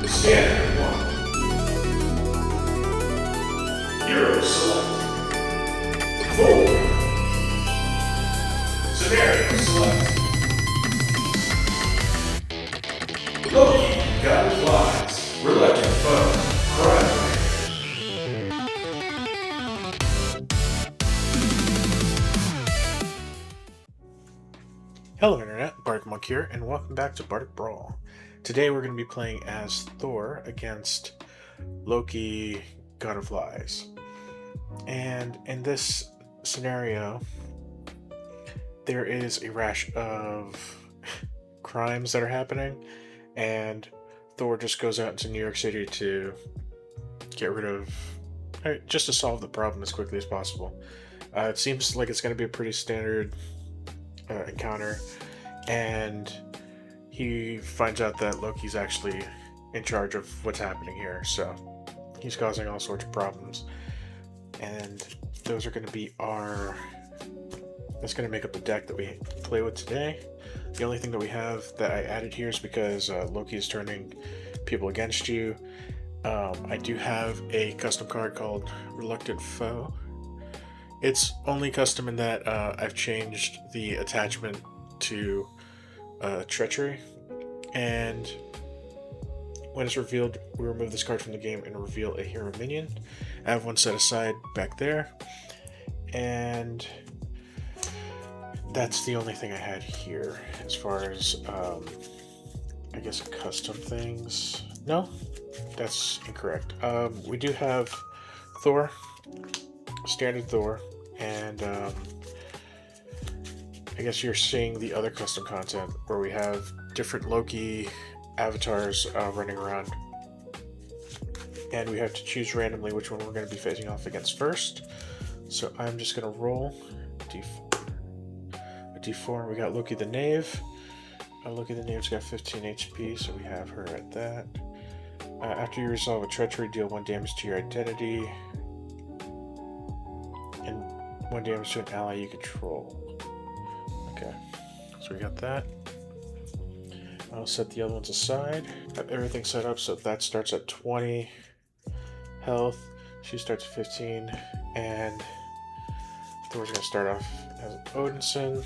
Standard 1. Hero select. Thor. Scenario select. Loki, God of Flies. Reluctant foe. Crime. Hello Internet, Bardic Monk here, and welcome back to Bardic Brawl. Today we're going to be playing as Thor against Loki, God of Lies. And in this scenario, there is a rash of crimes that are happening, and Thor just goes out into New York City to get rid of, just to solve the problem as quickly as possible. It seems like it's going to be a pretty standard encounter, and he finds out that Loki's actually in charge of what's happening here, so he's causing all sorts of problems, and those are going to be that's going to make up the deck that we play with today. The only thing that we have that I added here is because Loki is turning people against you. I do have a custom card called Reluctant Foe. It's only custom in that I've changed the attachment to Treachery, and when it's revealed, we remove this card from the game and reveal a hero minion. I have one set aside back there, and that's the only thing I had here as far as, I guess, custom things. No, that's incorrect. We do have Thor, standard Thor, and I guess you're seeing the other custom content where we have different Loki avatars running around, and we have to choose randomly which one we're going to be facing off against first. So I'm just going to roll a d4. We got Loki the Knave. Loki the Knave's got 15 HP, so we have her at that. After you resolve a treachery, deal 1 damage to your identity and 1 damage to an ally you control. Okay, so we got that. I'll set the other ones aside. Have everything set up so that starts at 20 health. She starts at 15, and Thor's going to start off as Odinson.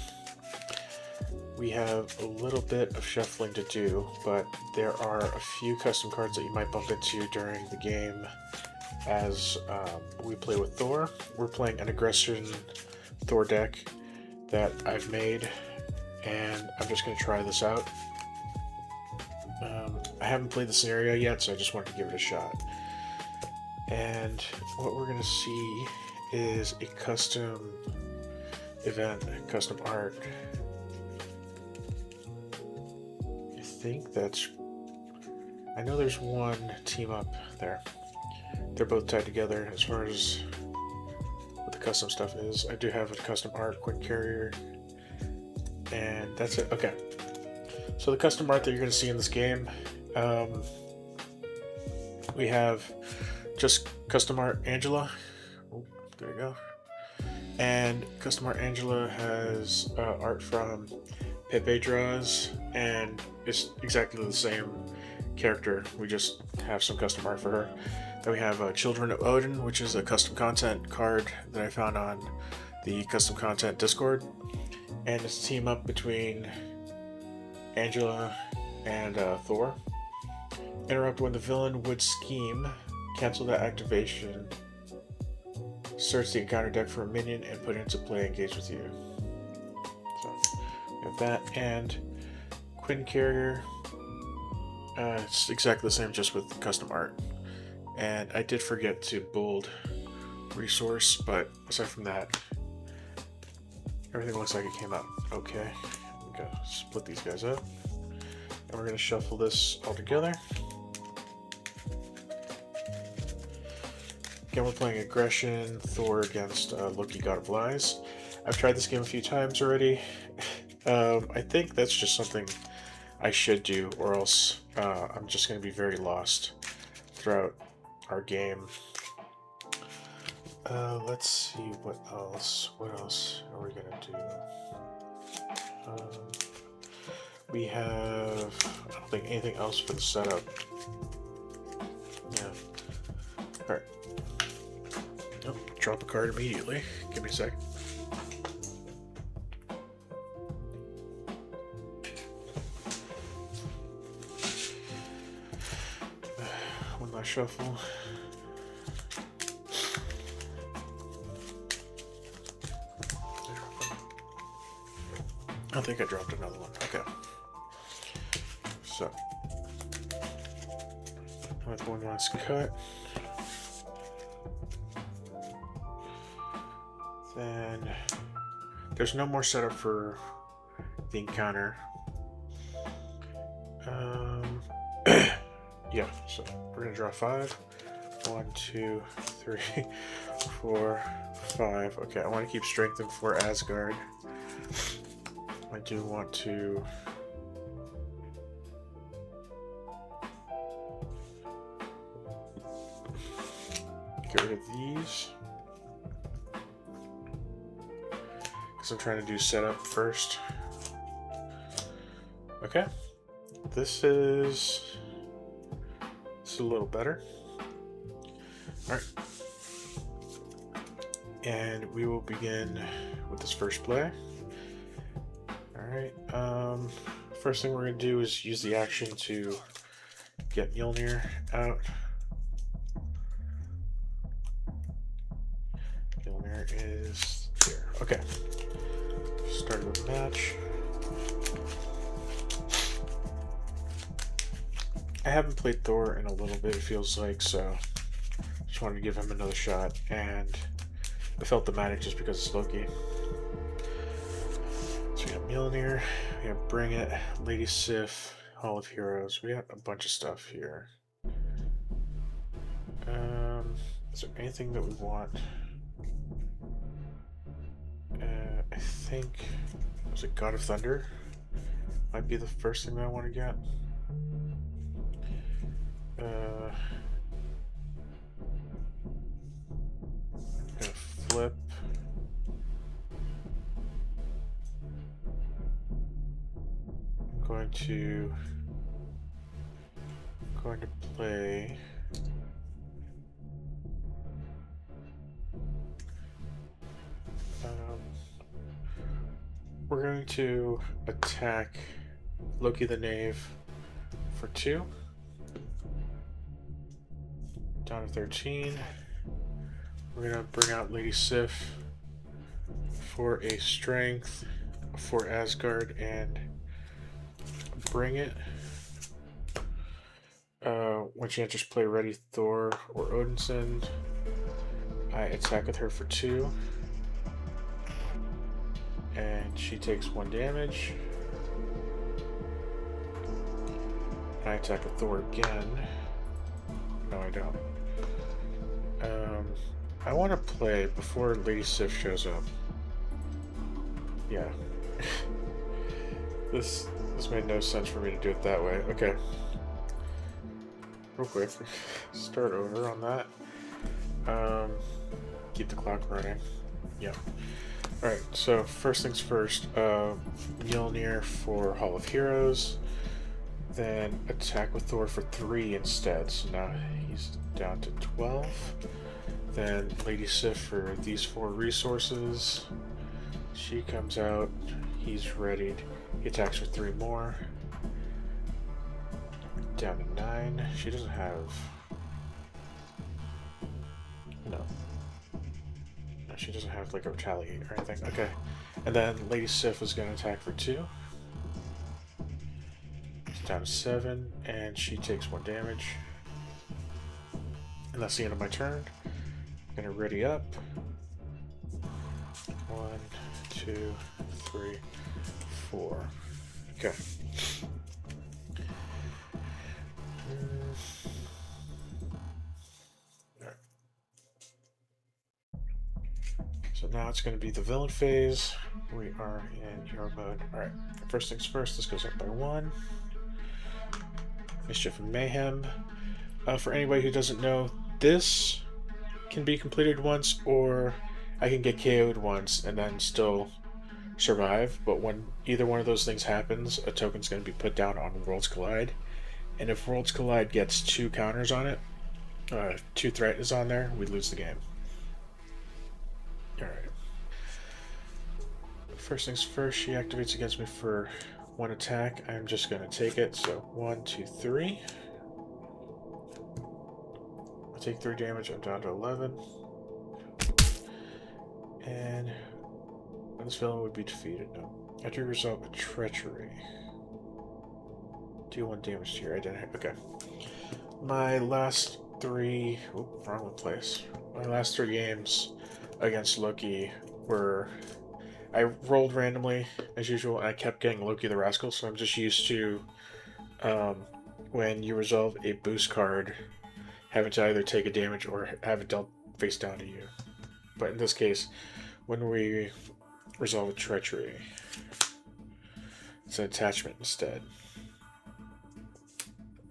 We have a little bit of shuffling to do, but there are a few custom cards that you might bump into during the game as we play with Thor. We're playing an aggression Thor deck that I've made, and I'm just going to try this out. I haven't played the scenario yet, so I just wanted to give it a shot. And what we're going to see is a custom event, a custom art. I know there's one team up there. They're both tied together as far as what the custom stuff is. I do have a custom art, Quick Carrier, and that's it. Okay, so the custom art that you're going to see in this game, we have just custom art Angela. Oh, there you go. And custom art Angela has art from Pepe Draws, and it's exactly the same character. We just have some custom art for her. Then we have Children of Odin, which is a custom content card that I found on the custom content Discord, and it's a team up between Angela and Thor. Interrupt when the villain would scheme. Cancel that activation. Search the encounter deck for a minion and put it into play. Engage with you. So we have that, and Quinn Carrier. It's exactly the same, just with custom art. And I did forget to bold resource, but aside from that, everything looks like it came out okay. I'm gonna split these guys up, and we're gonna shuffle this all together. Again, we're playing Aggression Thor against Loki, God of Lies. I've tried this game a few times already. I think that's just something I should do, or else I'm just going to be very lost throughout our game. Let's see what else. What else are we going to do? We have, I don't think, anything else for the setup. Yeah. Alright. Oh, drop a card immediately. Give me a sec. One last shuffle. I think I dropped another one. Okay. So, with one last cut. Then, there's no more setup for the encounter. Yeah, so we're gonna draw 5. 1, 2, 3, 4, 5. Okay, I want to keep strengthened for Asgard. I do want to get rid of these because I'm trying to do setup first. Okay, this is a little better. All right, and we will begin with this first play. Alright, first thing we're going to do is use the action to get Mjolnir out. Mjolnir is here. Okay. Start with the match. I haven't played Thor in a little bit, it feels like, so just wanted to give him another shot, and I felt thematic just because it's Loki. We got Mjolnir, we have Bring It, Lady Sif, Hall of Heroes. We got a bunch of stuff here. Is there anything that we want? I think, was it God of Thunder? Might be the first thing that I want to get. Gonna flip. Going to play we're going to attack Loki the Knave for 2 down to 13. We're gonna bring out Lady Sif for a strength for Asgard and Bring It. When she enters play, ready Thor or Odinson, I attack with her for 2, and she takes 1 damage. And I attack with Thor again. No, I don't. I want to play before Lady Sif shows up. Yeah. This made no sense for me to do it that way. Okay. Real quick. Start over on that. Keep the clock running. Yeah. Alright, so first things first. Mjolnir for Hall of Heroes. Then attack with Thor for 3 instead. So now he's down to 12. Then Lady Sif for these 4 resources. She comes out. He's readied. He attacks for 3 more. Down to 9. She doesn't have... No, she doesn't have like a retaliate or anything. Okay. And then Lady Sif is going to attack for 2. It's down to 7. And she takes 1 damage. And that's the end of my turn. I'm going to ready up. 1, 2, 3, 4. Okay. Alright. So now it's going to be the villain phase. We are in hero mode. Alright. First things first, this goes up by 1. Mischief and Mayhem. For anybody who doesn't know, this can be completed once, or I can get KO'd once and then still survive. But when either one of those things happens, a token's going to be put down on Worlds Collide. And if Worlds Collide gets 2 counters on it, 2 threat is on there, we lose the game. Alright. First things first, she activates against me for 1 attack. I'm just going to take it. So 1, 2, 3. I take 3 damage. I'm down to 11. And this villain would be defeated. No. After you resolve a treachery, deal 1 damage to your identity. Okay. My last 3... Oop, wrong place. My last 3 games against Loki were... I rolled randomly, as usual, and I kept getting Loki the Rascal, so I'm just used to, when you resolve a boost card, having to either take a damage or have it dealt face down to you. But in this case, when we resolve a treachery, it's an attachment instead.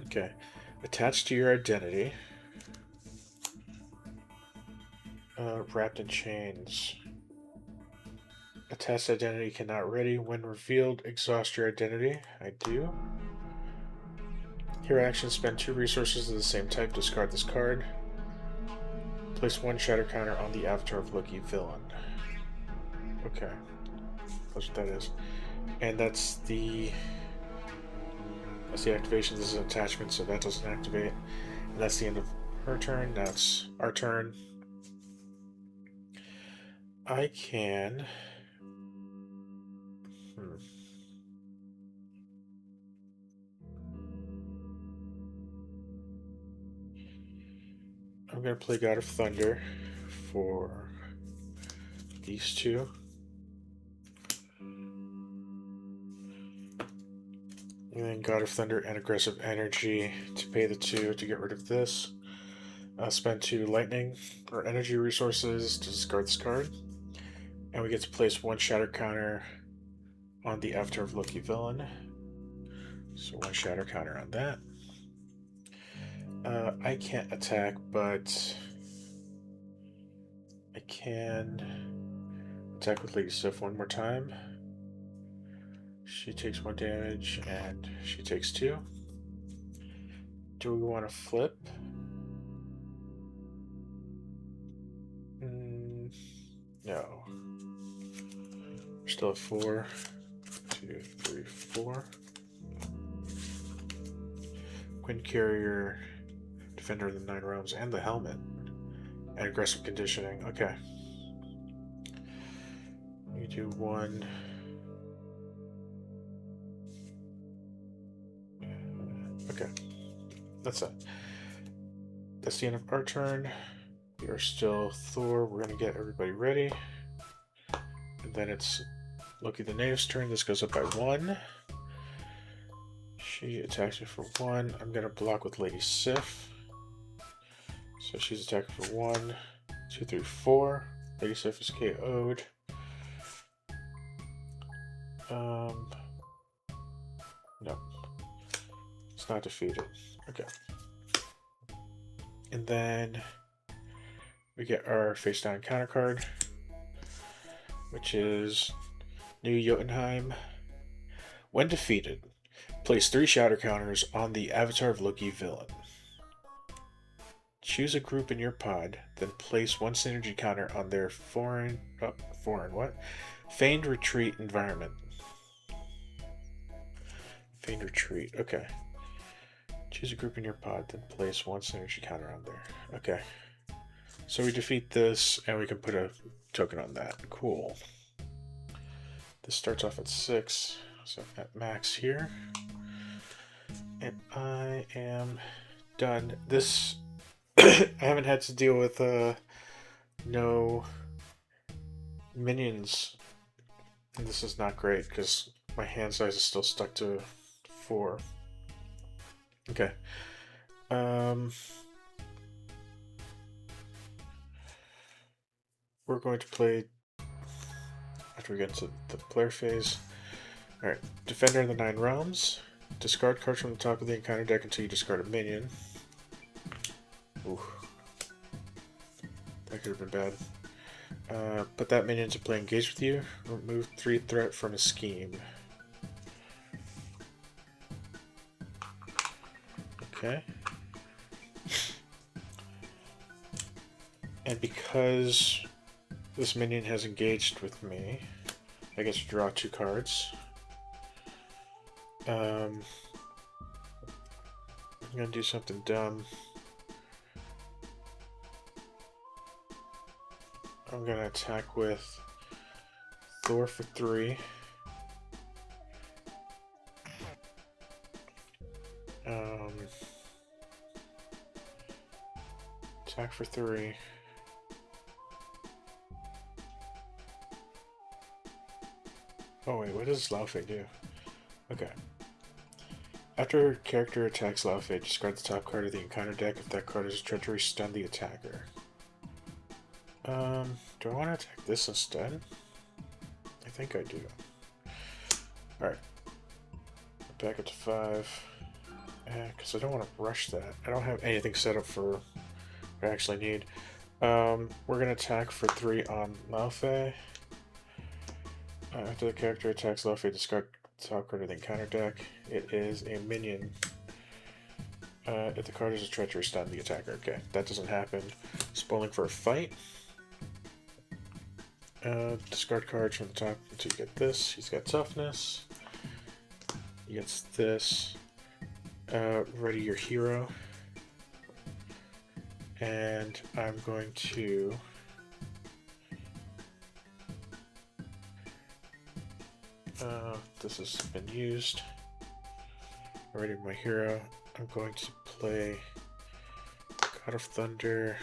Okay. Attached to your identity. Wrapped in chains. Attached identity cannot ready. When revealed, exhaust your identity. I do. Hero action, spend 2 resources of the same type. Discard this card. Place 1 shatter counter on the avatar of Loki villain. Okay. That's what that is. And that's the activation. This is an attachment, so that doesn't activate. And that's the end of her turn. That's our turn. I can... I'm going to play God of Thunder for these 2. And then God of Thunder and Aggressive Energy to pay the 2 to get rid of this. Spend 2 lightning or energy resources to discard this card. And we get to place 1 shatter counter on the avatar of Loki villain. So 1 shatter counter on that. I can't attack, but I can attack with Lady Sif 1 more time. She takes 1 damage, and she takes 2. Do we want to flip? No. We're still at 4. 2, 3, 4. Quinn Carrier, Defender of the 9 Realms, and the helmet. And aggressive conditioning. Okay. You do 1. Okay. That's it. That's the end of our turn. We are still Thor. We're going to get everybody ready. And then it's Loki the Native's turn. This goes up by 1. She attacks me for 1. I'm going to block with Lady Sif. So she's attacking for 1, 2, 3, 4. Lady Sif is KO'd. No. It's not defeated. Okay. And then we get our face down counter card, which is New Jotunheim. When defeated, place 3 shatter counters on the avatar of Loki villain. Choose a group in your pod, then place 1 synergy counter on their Feigned retreat environment. Feigned retreat, okay. Choose a group in your pod, then place 1 synergy counter on there. Okay. So we defeat this, and we can put a token on that. Cool. This starts off at 6, so at max here. And I am done. This, I haven't had to deal with no minions. And this is not great, because my hand size is still stuck to 4. Okay. We're going to play after we get to the player phase. Alright, Defender of the 9 Realms. Discard cards from the top of the encounter deck until you discard a minion. Ooh. That could have been bad. Put that minion to play engage with you. Remove 3 threat from a scheme. Okay. And because this minion has engaged with me, I get to draw 2 cards. I'm gonna do something dumb. I'm gonna attack with Thor for 3. Attack for 3. Oh wait, what does Laufey do? Okay. After a character attacks Laufey, discard the top card of the encounter deck. If that card is a treachery, stun the attacker. Do I want to attack this instead? I think I do. Alright. Back up to 5. Because I don't want to rush that. I don't have anything set up for what I actually need. We're going to attack for 3 on Laufey. After the character attacks Laufey, discard the top card of the encounter deck. It is a minion. If the card is a treachery, stun the attacker. Okay, that doesn't happen. Spoiling for a fight. Discard cards from the top until you get this. He's got toughness. He gets this. Ready your hero. And I'm going to this has been used. Ready my hero. I'm going to play God of Thunder.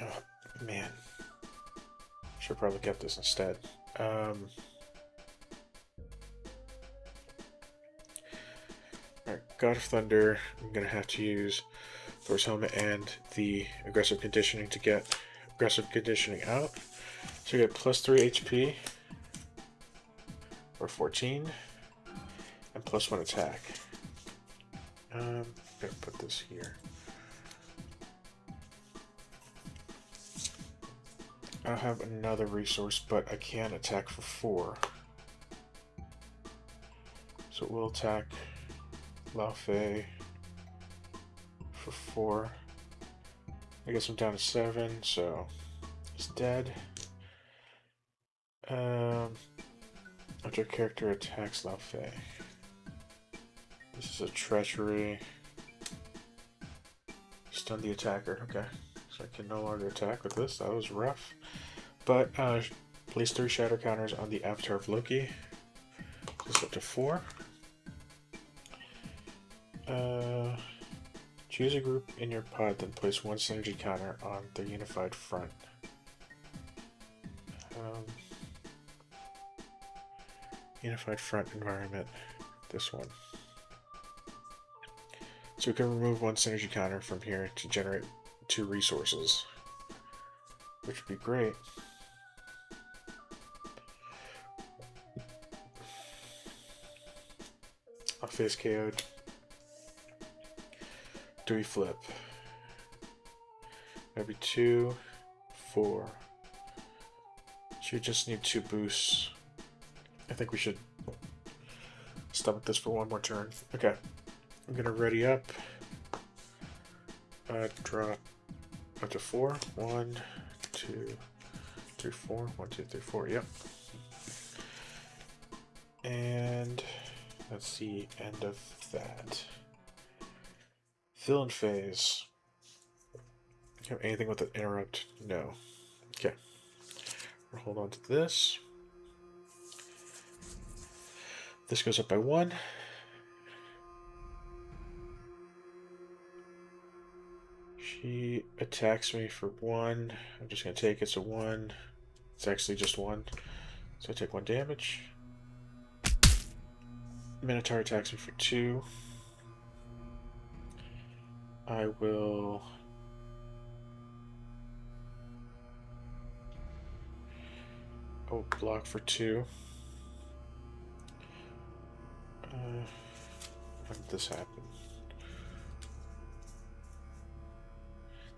Oh man, should probably kept this instead. Alright, God of Thunder. I'm gonna have to use Thor's helmet and the aggressive conditioning to get aggressive conditioning out. So you get plus 3 HP or 14 and plus 1 attack. I'm gonna put this here. I don't have another resource, but I can attack for 4. So we'll attack Laufey for 4. I guess I'm down to 7, so he's dead. After a character attacks Laufey. This is a treachery. Stun the attacker. Okay. So I can no longer attack with this. That was rough. But place 3 shadow counters on the avatar of Loki. This up to 4. Choose a group in your pod, then place 1 synergy counter on the unified front. Unified front environment. This one. So we can remove 1 synergy counter from here to generate 2 resources, which would be great. I'll face KO'd. Do we flip? Maybe 2, 4. Should just need 2 boosts. I think we should stomach this for 1 more turn. Okay. I'm gonna ready up. Draw up to 4. 1, 2, 3, 4. 1, 2, 3, 4. Yep. And that's the end of that. Villain phase. Have anything with an interrupt? No. Okay. We'll hold on to this. This goes up by 1. She attacks me for 1. I'm just going to take it. So 1. It's actually just 1. So I take 1 damage. Minotaur attacks me for 2. I will block for 2. When did this happen?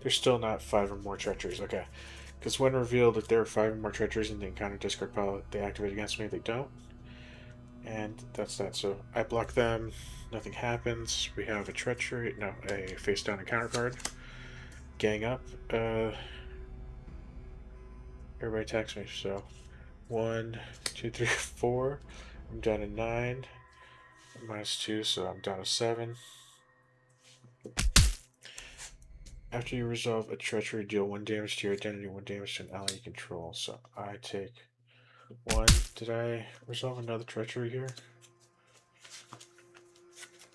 There's still not 5 or more treacheries. Okay. Because when revealed that there are 5 or more treacheries in the encounter discard pile they activate against me, they don't. And that's that. So I block them. Nothing happens. We have a treachery. No, a face down encounter card. Gang up. Everybody attacks me. So 1, 2, 3, 4. I'm down to 9. -2, so I'm down to 7. After you resolve a treachery, deal 1 damage to your identity, 1 damage to an ally you control. So I take 1. Did I resolve another treachery here?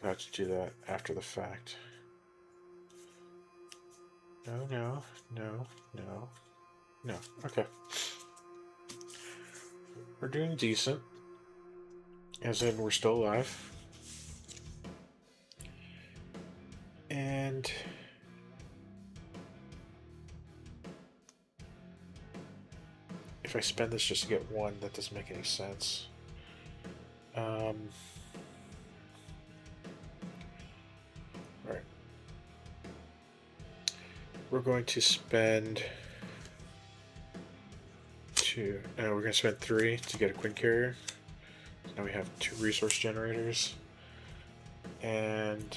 I have to do that after the fact. No, no, no, no, no. Okay. We're doing decent. As in, we're still alive. And if I spend this just to get 1, that doesn't make any sense. Alright. We're going to spend 2. We're going to spend 3 to get a Quinn carrier. Now we have 2 resource generators. And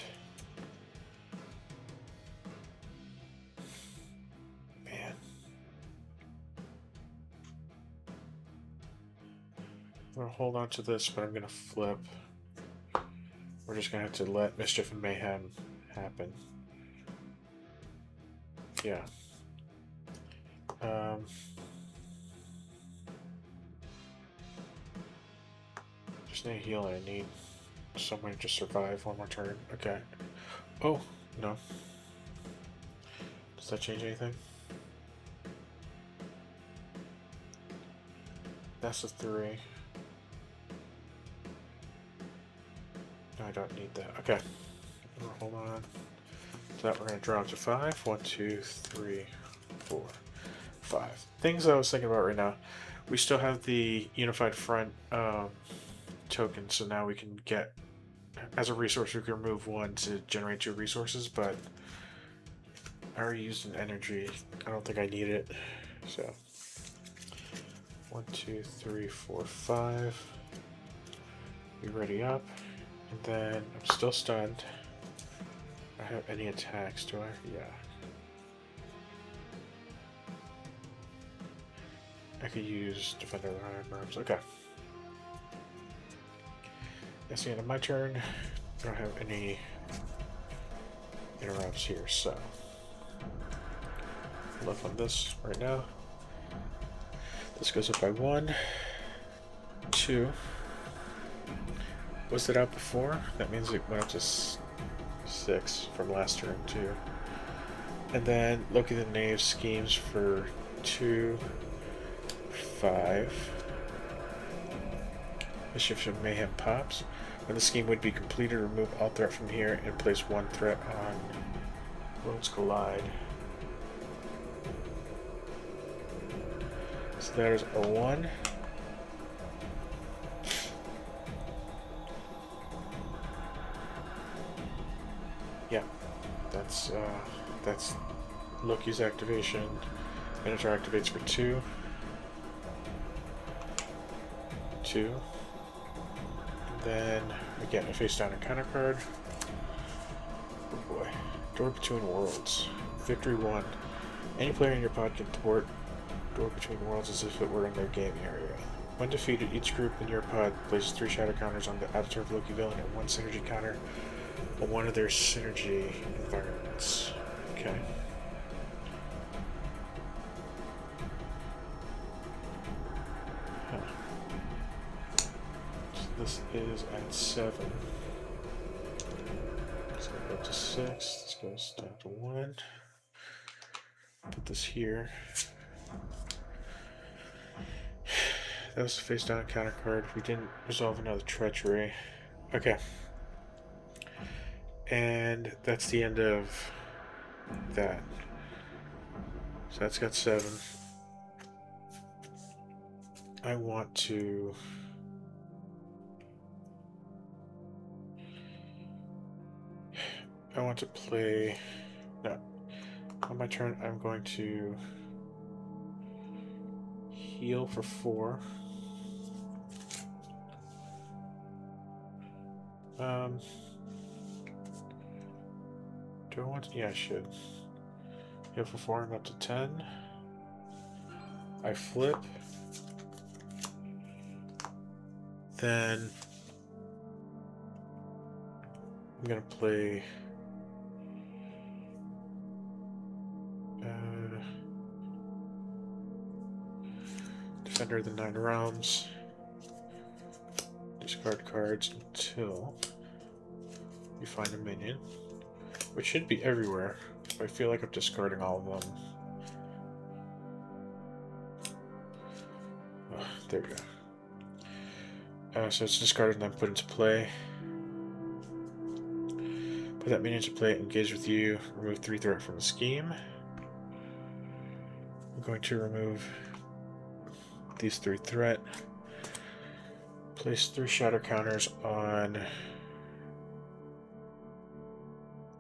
man, I'm gonna hold on to this, but I'm gonna flip. We're just gonna have to let Mischief and Mayhem happen. Yeah. Just need healing. I need someone to just survive 1 more turn. Okay. Oh, no. Does that change anything? That's a 3. No, I don't need that. Okay. Hold on. So that we're going to draw up to 5. 1, 2, 3, 4, 5. Things I was thinking about right now. We still have the Unified Front token, so now we can get, as a resource, we can remove 1 to generate 2 resources, but I already used an energy. I don't think I need it. So 1, 2, 3, 4, 5. We ready up. And then I'm still stunned. I have any attacks, do I? Yeah. I could use Defender of the Iron Arms. Okay. That's the end of my turn. I don't have any interrupts here, so left on this right now. This goes up by 1, 2. Was it out before? That means it went up to 6 from last turn too. And then Loki the Knave schemes for 2, 5. Mischief and Mayhem pops. When the scheme would be completed, remove all threat from here and place 1 threat on Worlds Collide. So there's a 1. Yeah, that's Loki's activation. Minotaur activates for 2. 2. Then again, a face down encounter card. Oh boy. Door Between Worlds. Victory 1. Any player in your pod can thwart Door Between Worlds as if it were in their game area. When defeated, each group in your pod places 3 shadow counters on the avatar of Loki villain and 1 synergy counter on one of their synergy environments. Okay. This is at 7. Let's go up to 6. This goes down to 1. Put this here. That was a face down counter card. We didn't resolve another treachery. Okay. And that's the end of that. So that's got 7. I want to play. No. On my turn, I'm going to heal for 4. Do I want to? Yeah, I should. Heal for 4, I'm up to 10. I flip. Then I'm gonna play Defender of the Nine Realms. Discard cards until you find a minion, which should be everywhere. I feel like I'm discarding all of them. Oh, there we go. So it's discarded and then put into play. Put that minion into play, engage with you, remove 3 threat from the scheme. I'm going to remove these 3 threat. Place 3 shadow counters on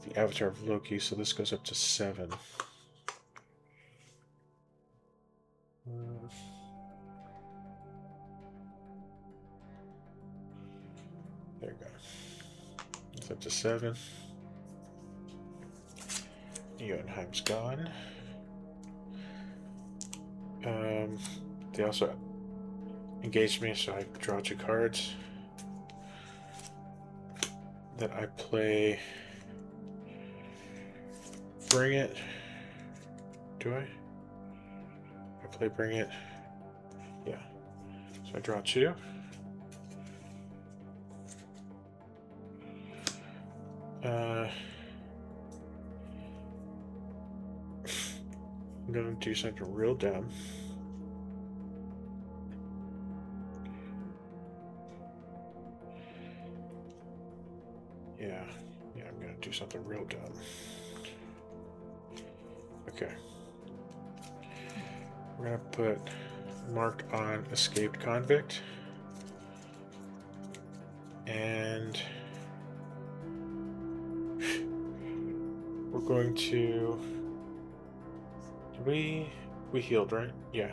the avatar of Loki, so this goes up to 7. There we go. It's up to 7. Jotunheim's gone. They also engaged me, so I draw 2 cards. Then I play Bring It. Do I? I play Bring It. Yeah. So I draw 2. I'm gonna do something real dumb. Yeah, I'm gonna do something real dumb. Okay. We're gonna put marked on escaped convict. And we're going to... We healed, right? Yeah.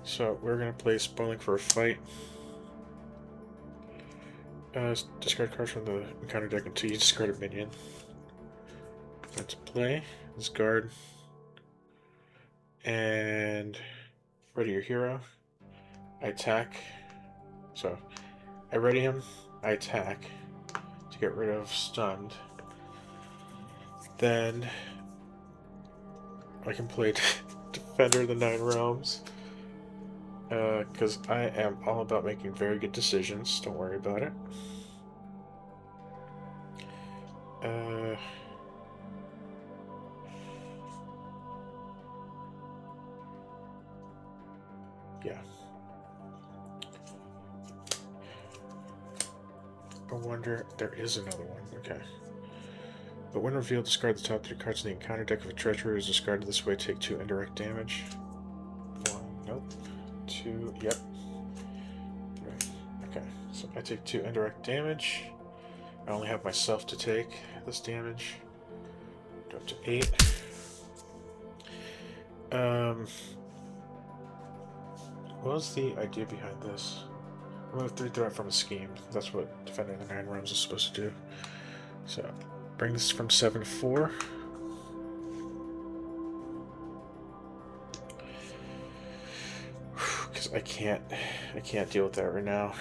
So we're gonna play Spoiling for a Fight. Discard cards from the encounter deck until you discard a minion. Let's play. Discard. And ready your hero. I attack. So I ready him. I attack to get rid of stunned. Then I can play Defender of the Nine Realms. Because I am all about making very good decisions. Don't worry about it. Yeah. I wonder... There is another one. Okay. But when revealed, discard the top 3 cards in the encounter deck. If a treasure is discarded this way, take 2 indirect damage. 1, nope. 2, yep. Right. Okay, so I take 2 indirect damage. I only have myself to take this damage. Go up to 8. What was the idea behind this? Remove 3 threat from a scheme. That's what Defending the Nine Realms is supposed to do. So, bring this from 7 to 4. Because I can't deal with that right now.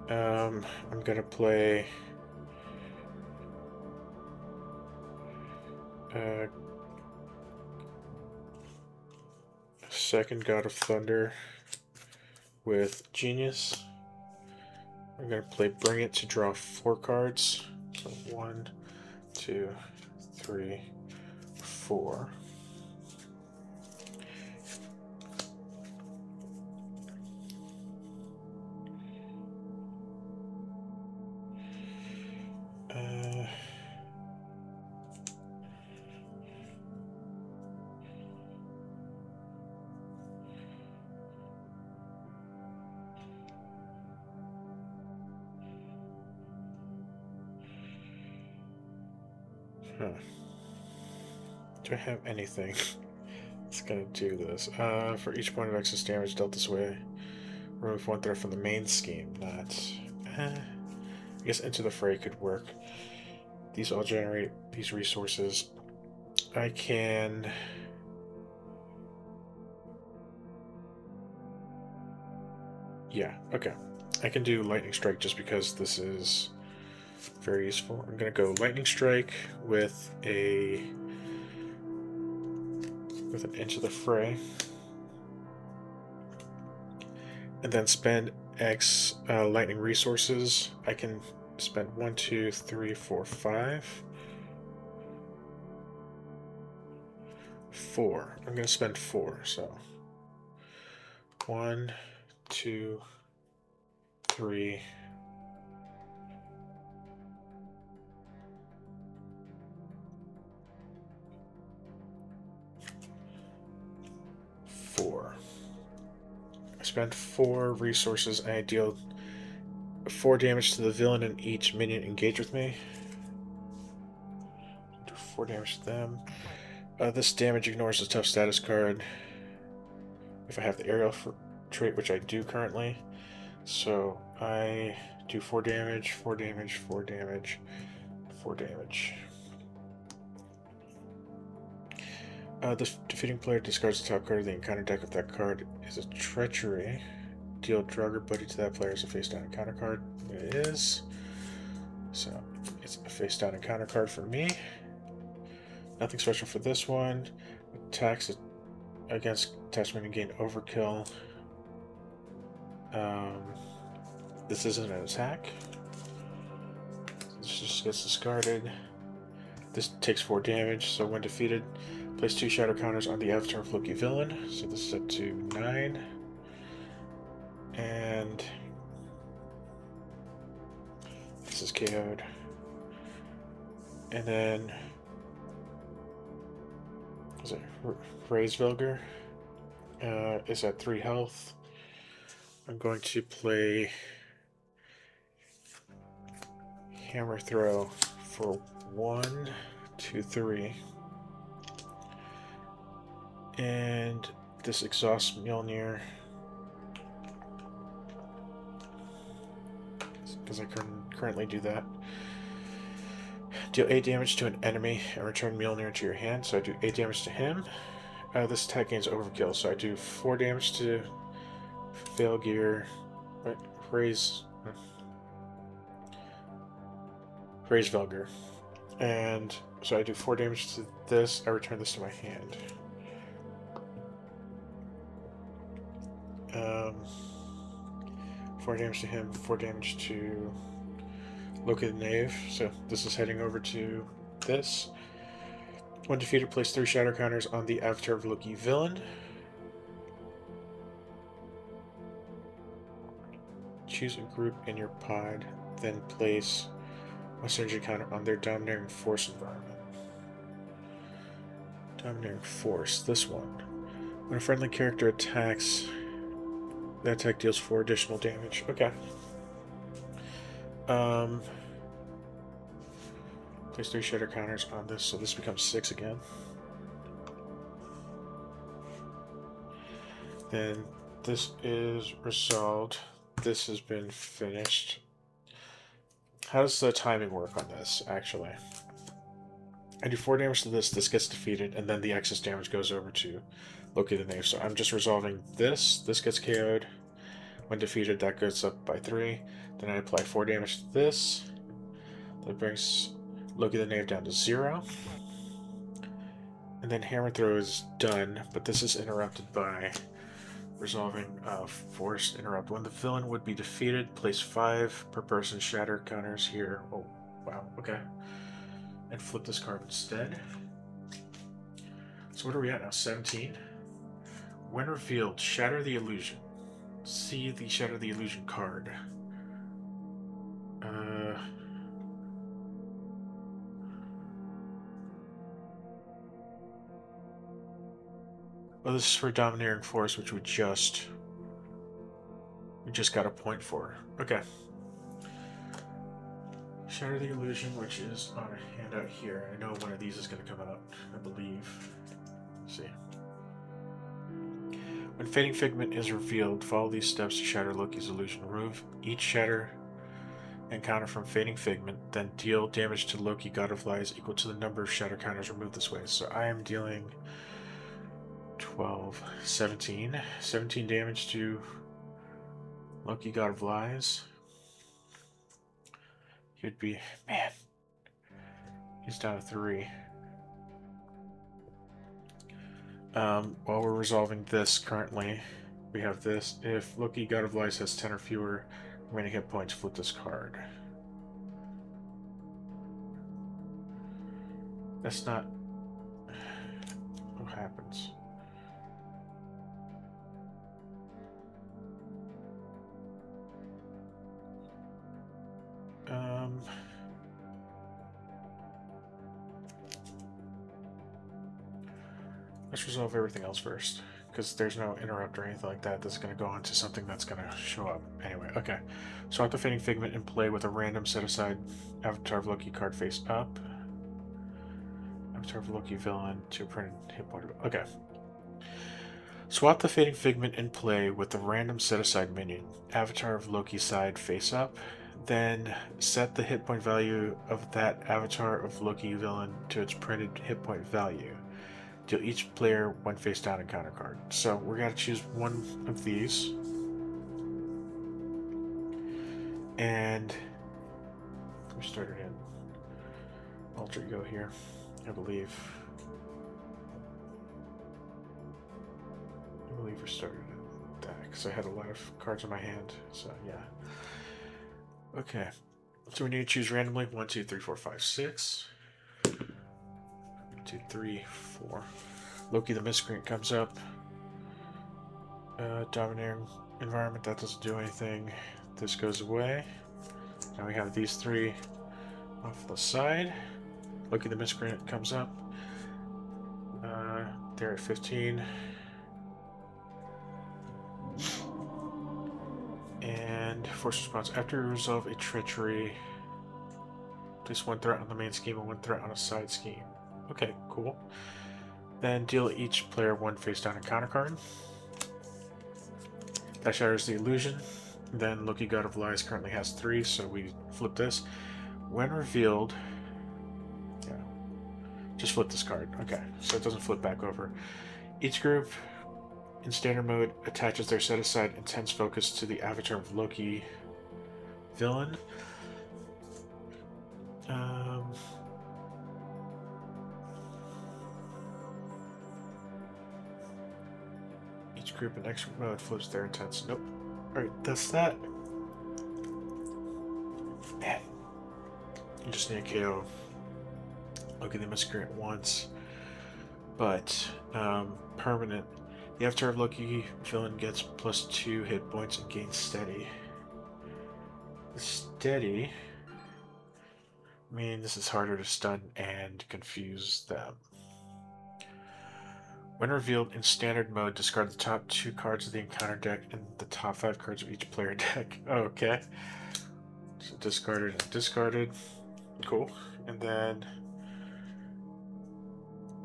I'm gonna play second God of Thunder with Genius. I'm gonna play Bring It to draw 4 cards. So 1, 2, 3, 4. Do I have anything that's gonna do this? For each point of excess damage dealt this way, remove 1 threat from the main scheme. Not. I guess Into the Fray could work. These all generate these resources. I can... Yeah, okay. I can do Lightning Strike just because this is very useful. I'm going to go Lightning Strike with an Into the Fray. And then spend X lightning resources. I can spend 1, 2, 3, 4, 5. 4. I'm going to spend 4, so 1, 2, 3, 4. I spent 4 resources and I deal 4 damage to the villain and each minion engage with me. Do 4 damage to them. This damage ignores the tough status card if I have the aerial trait, which I do currently. So I do 4 damage, 4 damage, 4 damage, 4 damage. The defeating player discards the top card of the encounter deck. If that card is a treachery, deal drug or buddy to that player as a face down encounter card. It is. So it's a face down encounter card for me. Nothing special for this one. Attacks against attachment and gain overkill. This isn't an attack. This just gets discarded. This takes 4 damage, so when defeated, place 2 shadow counters on the avatar of Loki villain. So this is up to 9. And this is KO'd. And then is it Raisvelger? Is at 3 health. I'm going to play Hammer Throw for 1, 2, 3. And this exhausts Mjolnir. Because I can currently do that. Deal 8 damage to an enemy and return Mjolnir to your hand. So I do 8 damage to him. This attack gains overkill, so I do 4 damage to Raisvelger. And so I do 4 damage to this. I return this to my hand. 4 damage to him, 4 damage to Loki the Knave. So this is heading over to this. When defeated, place 3 shadow counters on the avatar of Loki villain. Choose a group in your pod, then place a synergy counter on their domineering force environment. Domineering force, this one. When a friendly character attacks, that attack deals 4 additional damage. Okay. Place 3 shadow counters on this, so this becomes 6 again. Then this is resolved. This has been finished. How does the timing work on this, actually? I do 4 damage to this, this gets defeated, and then the excess damage goes over to Loki the Knave. So I'm just resolving this. This gets KO'd. When defeated, that goes up by 3. Then I apply 4 damage to this. That brings Loki the Knave down to 0. And then Hammer Throw is done, but this is interrupted by resolving Forced Interrupt. When the villain would be defeated, place 5 per person shatter counters here. Oh, wow, okay. And flip this card instead. So what are we at now? 17? When revealed, shatter the illusion. See the Shatter the Illusion card. Oh, this is for Domineering Force, which we just got a point for. Okay. Shatter the Illusion, which is on a handout here. I know one of these is going to come out, I believe. Let's see. When Fading Figment is revealed, follow these steps to shatter Loki's illusion. Remove each shatter and counter from Fading Figment, then deal damage to Loki, God of Lies, equal to the number of shadow counters removed this way. So I am dealing 12, 17. 17 damage to Loki, God of Lies. He'd be, man, he's down to 3. While we're resolving this currently, we have this. If Loki, God of Lies has 10 or fewer remaining hit points, flip this card. That's not what happens. Let's resolve everything else first, because there's no interrupt or anything like that that's going to go on to something that's going to show up. Anyway, okay. Swap the Fading Figment and play with a random set-aside Avatar of Loki card face up. Avatar of Loki villain to a printed hit point. Okay. Swap the Fading Figment and play with the random set-aside minion, Avatar of Loki side face up. Then set the hit point value of that Avatar of Loki villain to its printed hit point value. Deal each player one face down and counter card. So we're going to choose one of these. And we started in alter ego here, I believe. We started in that because I had a lot of cards in my hand. So yeah. Okay. So we need to choose randomly 1, 2, 3, 4, 5, 6. 2, 3, 4. Loki the Miscreant comes up. Domineering environment, that doesn't do anything. This goes away. Now we have these 3 off the side. Loki the Miscreant comes up. They're at 15. And force response. After you resolve a treachery, place 1 threat on the main scheme and 1 threat on a side scheme. Okay, cool. Then deal each player 1 face down and counter card. That shatters the illusion. Then Loki, God of Lies currently has 3, so we flip this. When revealed, yeah, just flip this card. Okay, so it doesn't flip back over. Each group in standard mode attaches their set-aside intense focus to the Avatar of Loki villain. Each group in expert mode flips their intense. Nope. Alright, that's that. Man. You just need a KO. Loki the Miscreant once. But, permanent. The Avatar of Loki villain gets +2 hit points and gains steady. Steady means this is harder to stun and confuse them. When revealed in standard mode, discard the top 2 cards of the encounter deck and the top 5 cards of each player deck. Okay. So discarded and discarded. Cool. And then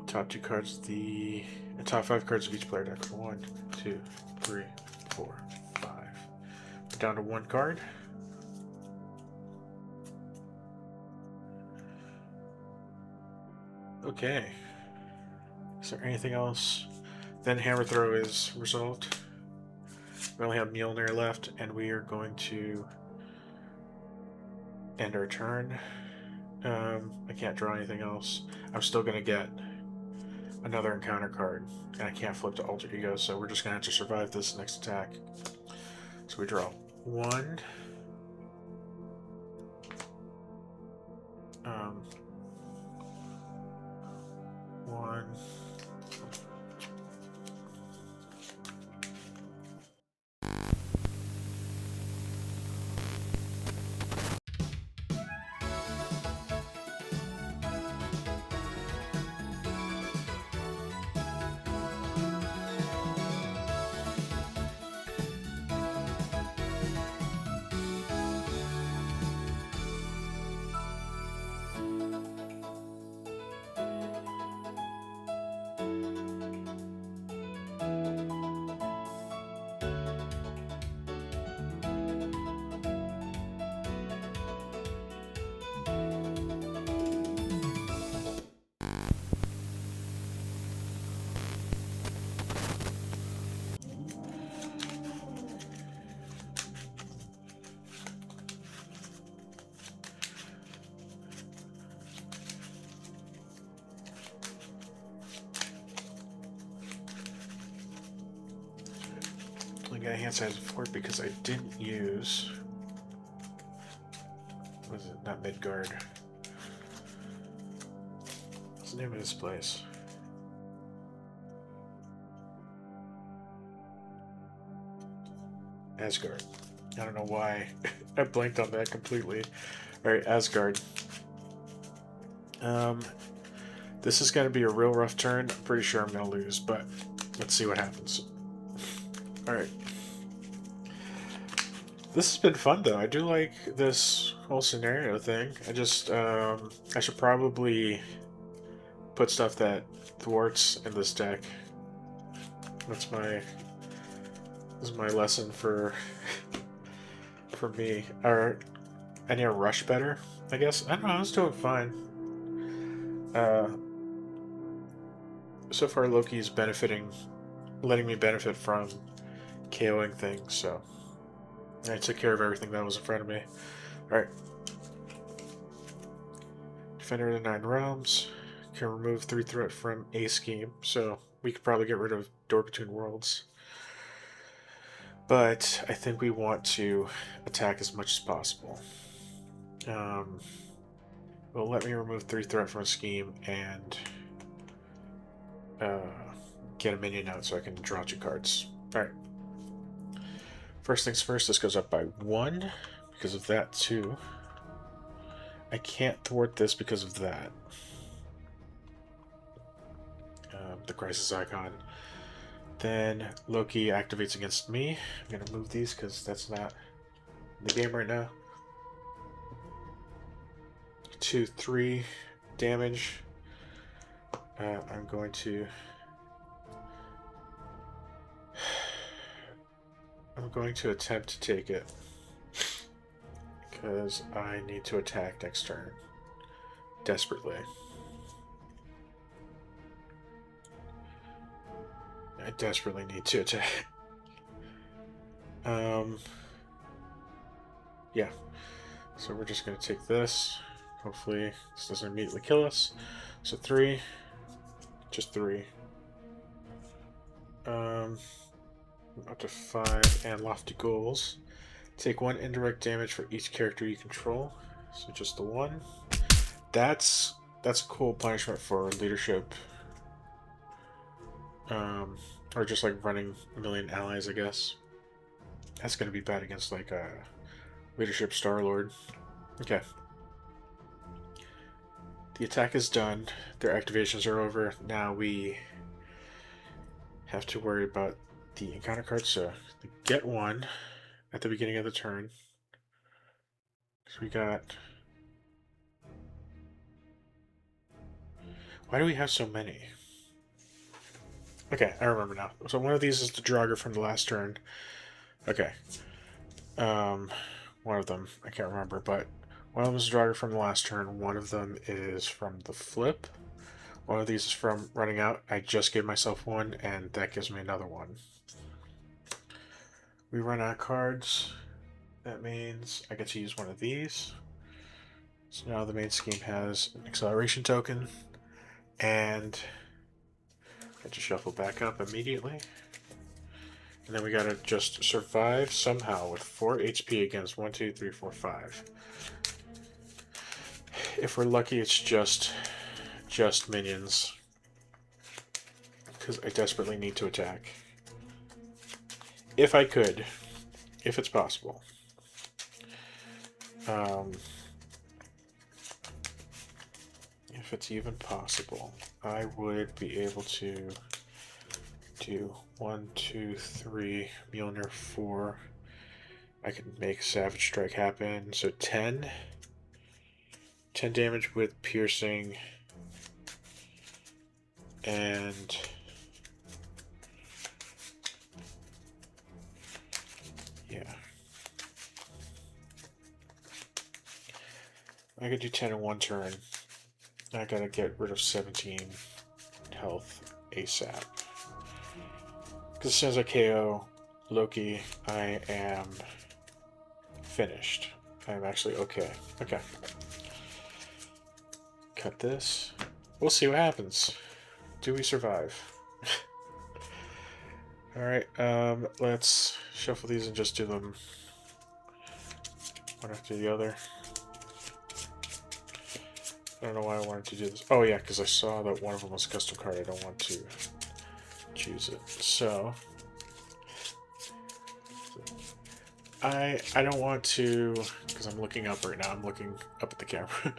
top 2 cards, the top 5 cards of each player deck. 1, 2, 3, 4, 5. We're down to 1 card. Okay. Is there anything else? Then Hammer Throw is resolved. We only have Mjolnir left, and we are going to end our turn. I can't draw anything else. I'm still going to get another encounter card, and I can't flip to Alter Ego, so we're just going to have to survive this next attack. So we draw 1. One. got a hand size of 4 because I didn't use... What is it? Not Midgard. What's the name of this place? Asgard. I don't know why. I blanked on that completely. Alright, Asgard. This is going to be a real rough turn. I'm pretty sure I'm going to lose, but let's see what happens. Alright. This has been fun, though. I do like this whole scenario thing. I just, I should probably put stuff that thwarts in this deck. This is my lesson for me. Or, I need to rush better, I guess. I don't know, I was doing fine. So far Loki's letting me benefit from KOing things, so I took care of everything that was in front of me. Alright. Defender of the Nine Realms. Can remove 3 threat from a scheme, so we could probably get rid of Door Between Worlds. But I think we want to attack as much as possible. Well, let me remove 3 threat from a scheme and get a minion out so I can draw 2 cards. Alright. First things first, this goes up by 1 because of that, too. I can't thwart this because of that. The Crisis Icon. Then Loki activates against me. I'm going to move these because that's not in the game right now. 2, 3 damage. I'm going to attempt to take it because I need to attack next turn desperately. I desperately need to attack. Yeah. So we're just going to take this. Hopefully this doesn't immediately kill us. So 3. Just 3. Up to 5 and lofty goals. Take 1 indirect damage for each character you control. So just the 1. That's a cool punishment for leadership. Or just like running a million allies, I guess. That's gonna be bad against like a leadership Star-Lord. Okay. The attack is done. Their activations are over. Now we have to worry about the encounter cards. So get 1 at the beginning of the turn. So we got... Why do we have so many? Okay, I remember now. So one of these is the Draugr from the last turn. Okay. One of them, I can't remember, but one of them is Draugr from the last turn. One of them is from the flip. One of these is from running out. I just gave myself 1, and that gives me another 1. We run out of cards. That means I get to use one of these. So now the main scheme has an acceleration token, and get to shuffle back up immediately. And then we gotta just survive somehow with 4 HP against 1, 2, 3, 4, 5. If we're lucky, it's just minions. Because I desperately need to attack. If I could. If it's possible. If it's even possible, I would be able to do 1, 2, 3, Mjolnir 4. I can make Savage Strike happen. So 10. 10 damage with piercing. And yeah. I could do 10 in 1 turn. I gotta get rid of 17 health ASAP. Because as soon as I KO Loki, I am finished. I'm actually okay. Okay. Cut this. We'll see what happens. Do we survive? Alright, let's shuffle these and just do them one after the other. I don't know why I wanted to do this. Oh yeah, because I saw that one of them was a custom card. I don't want to choose it. So I don't want to, because I'm looking up right now. I'm looking up at the camera.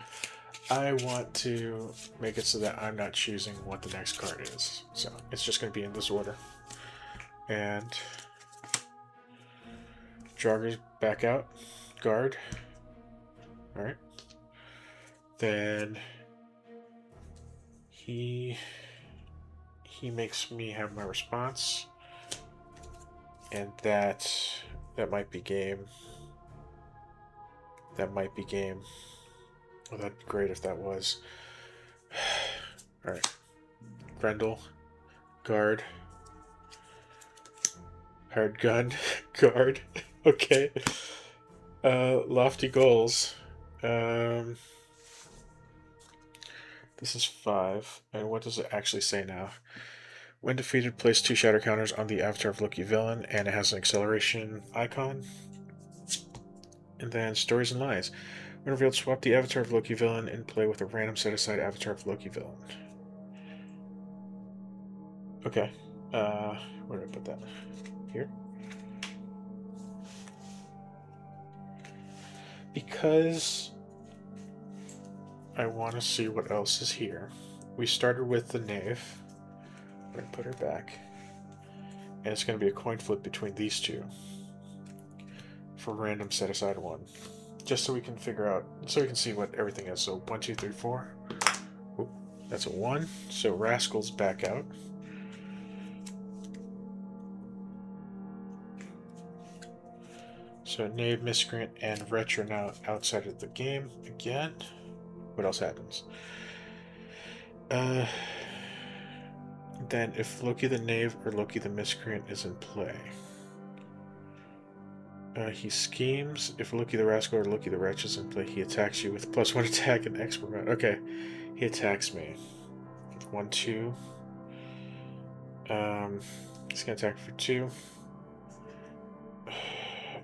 I want to make it so that I'm not choosing what the next card is. So it's just going to be in this order. And joggers back out. Guard. Alright. Then he makes me have my response. And that might be game. That might be game. Well, that'd be great if that was. Alright. Grendel. Guard. Hard gun. Guard. Okay. Lofty goals. This is 5. And what does it actually say now? When defeated, place 2 shatter counters on the avatar of Loki villain, and it has an acceleration icon. And then stories and lies. When revealed, swap the avatar of Loki villain and play with a random set-aside avatar of Loki villain. Okay. Where did I put that? Here? Because I want to see what else is here. We started with the knave. We're going to put her back. And it's going to be a coin flip between these two. For random set aside 1. Just so we can figure out, so we can see what everything is. So 1, 2, 3, 4. Oop, that's a 1. So Rascal's back out. So Knave, Miscreant, and Wretch are now outside of the game again. What else happens? Then if Loki the Knave or Loki the Miscreant is in play, he schemes. If Loki the Rascal or Loki the Wretch is in play, he attacks you with +1 attack and expert mode. Okay, he attacks me. 1, 2. He's gonna attack for 2.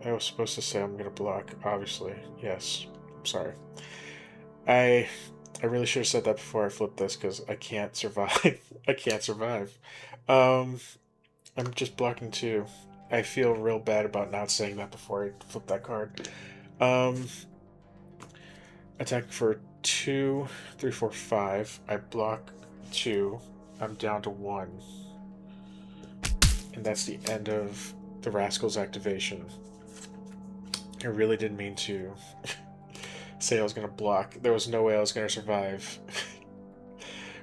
I was supposed to say I'm gonna block, obviously. Yes. I'm sorry. I really should have said that before I flipped this, because I can't survive. I can't survive. I'm just blocking 2. I feel real bad about not saying that before I flip that card. Attack for 2, 3, 4, 5. I block 2. I'm down to 1. And that's the end of the Rascal's activation. I really didn't mean to say I was going to block. There was no way I was going to survive.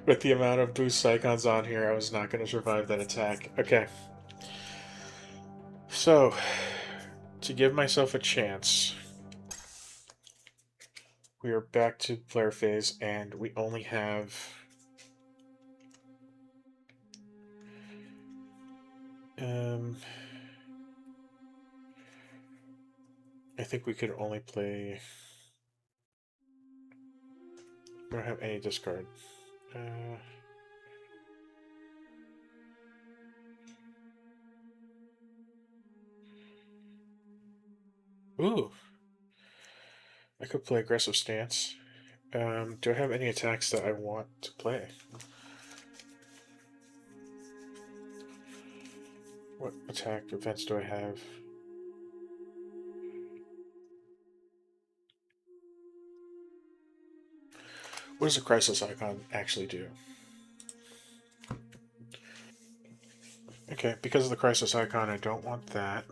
With the amount of boost icons on here, I was not going to survive that attack. Okay. So, to give myself a chance, we are back to player phase, and we only have... I think we could only play... We don't have any discard. Ooh! I could play aggressive stance. Do I have any attacks that I want to play? What attack events do I have? What does a crisis icon actually do? Okay, because of the crisis icon, I don't want that.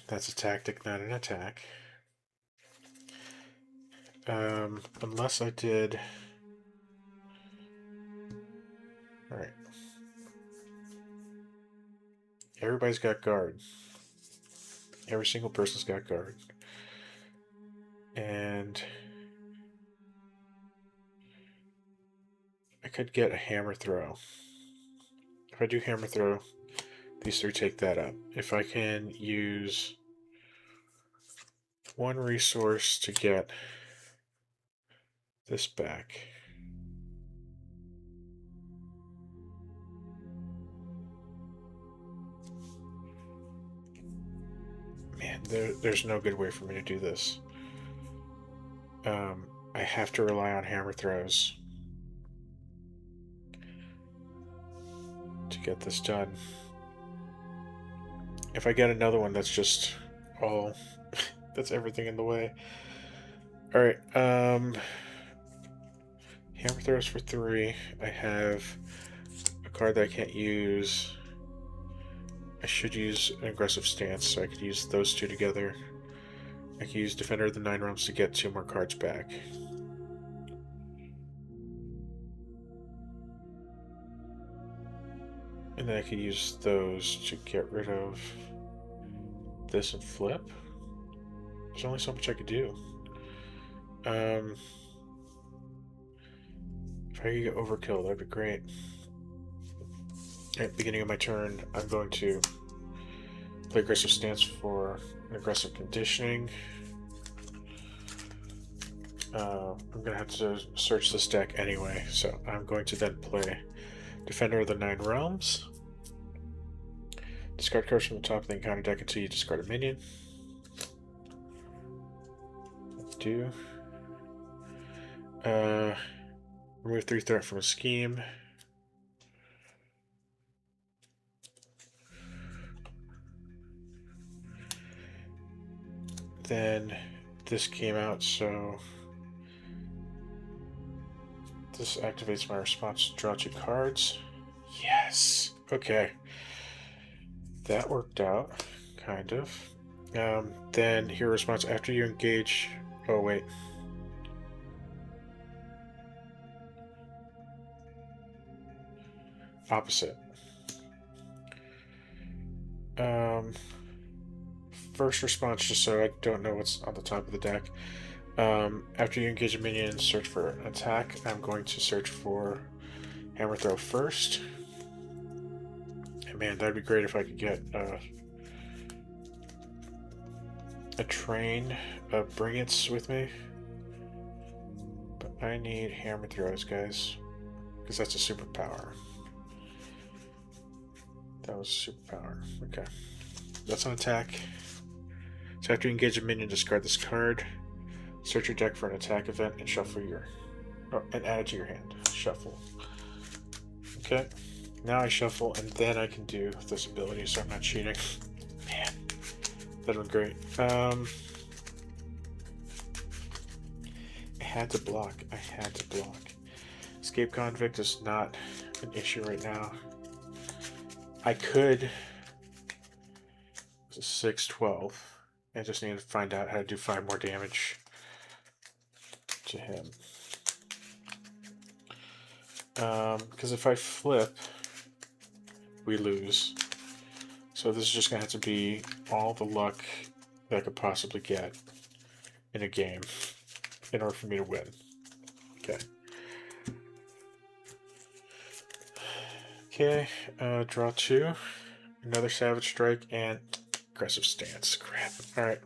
That's a tactic, not an attack. Unless I did... Alright. Everybody's got guard. Every single person's got guard. And... I could get a hammer throw. If I do hammer throw, these 3 take that up. If I can use 1 resource to get this back. Man, there's no good way for me to do this. I have to rely on hammer throws to get this done. If I get another one, that's just all. That's everything in the way. Alright, hammer throws for 3. I have a card that I can't use. I should use an aggressive stance, so I could use those two together. I could use Defender of the Nine Realms to get 2 more cards back. And then I could use those to get rid of this and flip. There's only so much I could do. If I could get overkill, that'd be great. At the beginning of my turn, I'm going to play aggressive stance for an aggressive conditioning. I'm going to have to search this deck anyway, so I'm going to then play Defender of the Nine Realms. Discard cards from the top of the encounter deck until you discard a minion. Do. Remove 3 threat from a scheme. Then this came out, so this activates my response to draw 2 cards. Yes! Okay. That worked out, kind of. Then hero response after you engage. Oh, wait. Opposite. First response, just so I don't know what's on the top of the deck. After you engage a minion and search for an attack, I'm going to search for hammer throw first. And man, that'd be great if I could get a train of brilliance with me. But I need hammer throws, guys, because that's a superpower. That was a superpower. Okay. That's an attack. So after you engage a minion, discard this card. Search your deck for an attack event and shuffle your... Oh, and add it to your hand. Shuffle. Okay. Now I shuffle, and then I can do this ability, so I'm not cheating. Man. That went great. I had to block. I had to block. Escape Convict is not an issue right now. I could... 6-12. I just need to find out how to do 5 more damage to him. Because if I flip, we lose. So this is just going to have to be all the luck that I could possibly get in a game in order for me to win. Okay. Okay, draw 2. Another Savage Strike and aggressive stance. Crap. Alright.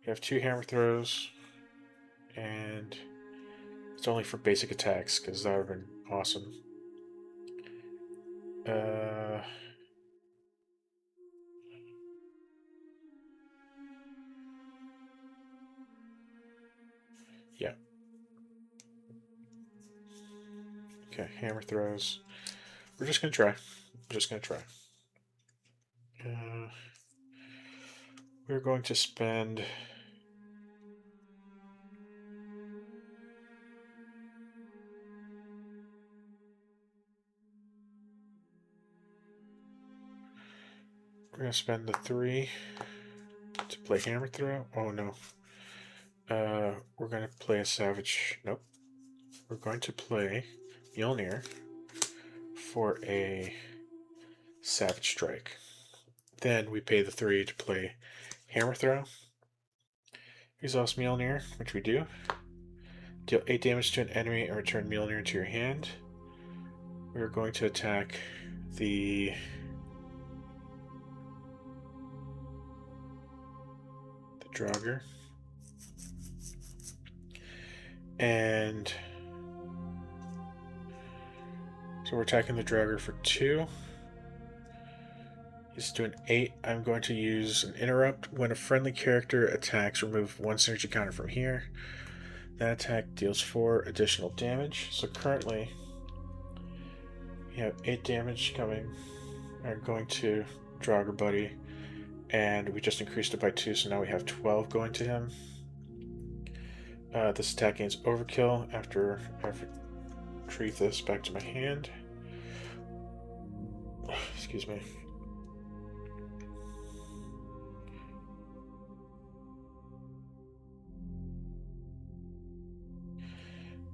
We have 2 hammer throws, and it's only for basic attacks, because that would have been awesome. Yeah. Okay, hammer throws. We're just gonna try. We're going to spend... We're going to spend the 3 to play hammer throw. Oh no. We're going to play a savage... Nope. We're going to play Mjolnir for a savage strike. Then we pay the 3 to play hammer throw. Exhaust Mjolnir, which we do. Deal 8 damage to an enemy and return Mjolnir to your hand. We're going to attack the... Draugr. And So we're attacking the Dragger for 2. He's doing 8. I'm going to use an interrupt. When a friendly character attacks, remove 1 synergy counter from here. That attack deals 4 additional damage. So currently, we have 8 damage coming. I'm going to Draugr Buddy. And we just increased it by 2, so now we have 12 going to him. This attack gains overkill after I retrieve this back to my hand. Excuse me.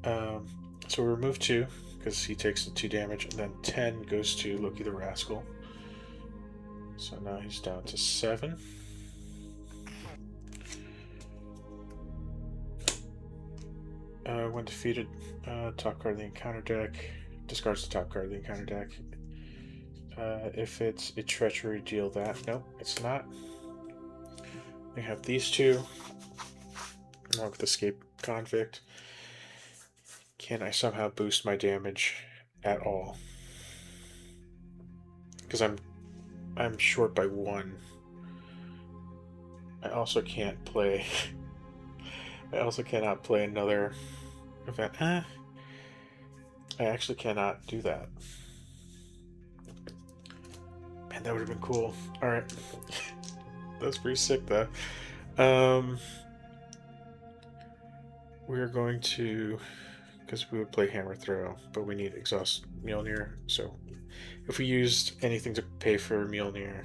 So we remove 2 because he takes the 2 damage, and then 10 goes to Loki the Rascal. So now he's down to 7. When defeated, top card of the encounter deck discards the top card of the encounter deck. If it's a treachery, deal that. Nope, it's not. We have these 2, along with Escape Convict. Can I somehow boost my damage at all? Because I'm short by 1. I also can't play. I also cannot play another event. I actually cannot do that. Man, that would have been cool. Alright. That was pretty sick, though. We're going to... Because we would play Hammer Throw, but we need Exhaust Mjolnir. So if we used anything to pay for Mjolnir,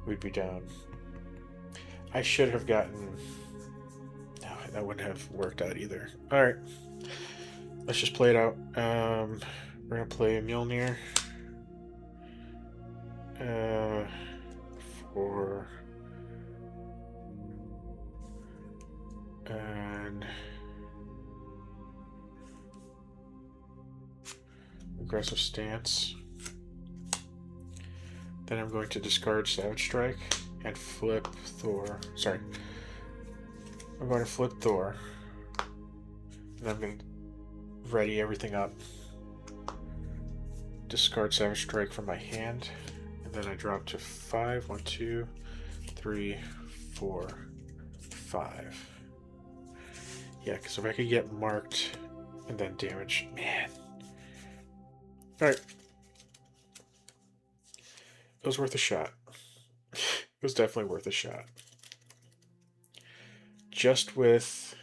we'd be down. I should have gotten... No, that wouldn't have worked out either. Alright. Let's just play it out. We're going to play Mjolnir. For... And... Aggressive stance. Then I'm going to discard Savage Strike and flip Thor. Sorry. I'm going to flip Thor. And I'm going to ready everything up. Discard Savage Strike from my hand. And then I drop to 5. 1, 2, 3, 4, 5. Yeah, because if I could get marked and then damage. Man. Alright. It was worth a shot. It was definitely worth a shot. Just with...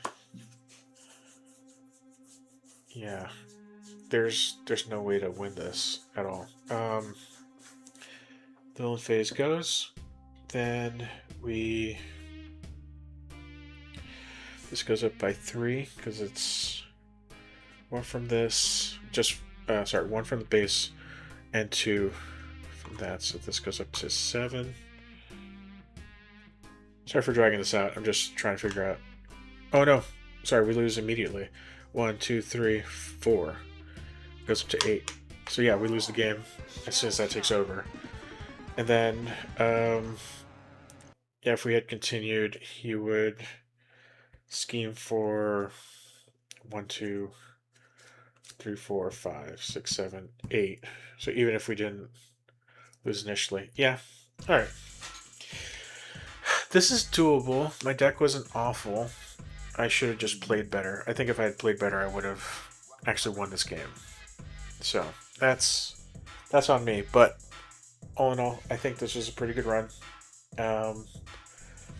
Yeah. There's no way to win this at all. The villain phase goes. Then we... This goes up by 3, because it's 1 from this. Just... sorry, 1 from the base and 2 from that, so this goes up to 7. Sorry for dragging this out, I'm just trying to figure out. Oh no, sorry, we lose immediately. 1, 2, 3, 4. Goes up to 8. So yeah, we lose the game as soon as that takes over. And then, yeah, if we had continued, he would scheme for 1, 2, 3, 4, 5, 6, 7, 8. So even if we didn't lose initially. Yeah. Alright. This is doable. My deck wasn't awful. I should have just played better. I think if I had played better, I would have actually won this game. So, that's on me. But, all in all, I think this was a pretty good run.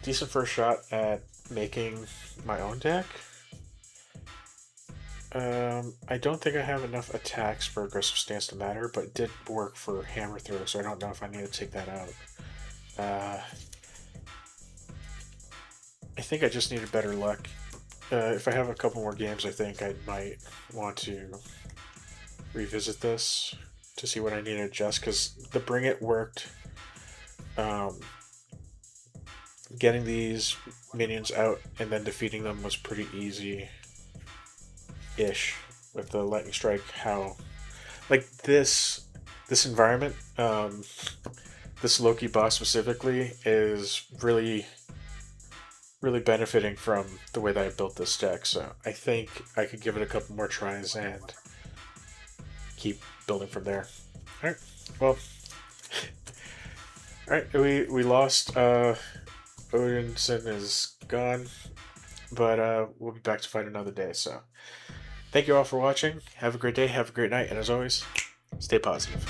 Decent first shot at making my own deck. I don't think I have enough attacks for aggressive stance to matter, but it did work for hammer throw, so I don't know if I need to take that out. I think I just needed better luck. If I have a couple more games, I think I might want to revisit this to see what I need to adjust, because the Bring It worked. Getting these minions out and then defeating them was pretty easy. Ish with the lightning strike. How like this environment, this Loki boss specifically is really benefiting from the way that I built this deck. So I think I could give it a couple more tries and keep building from there. All right. Well. All right. We lost. Odinson is gone, but we'll be back to fight another day. So, thank you all for watching. Have a great day. Have a great night, and as always, stay positive.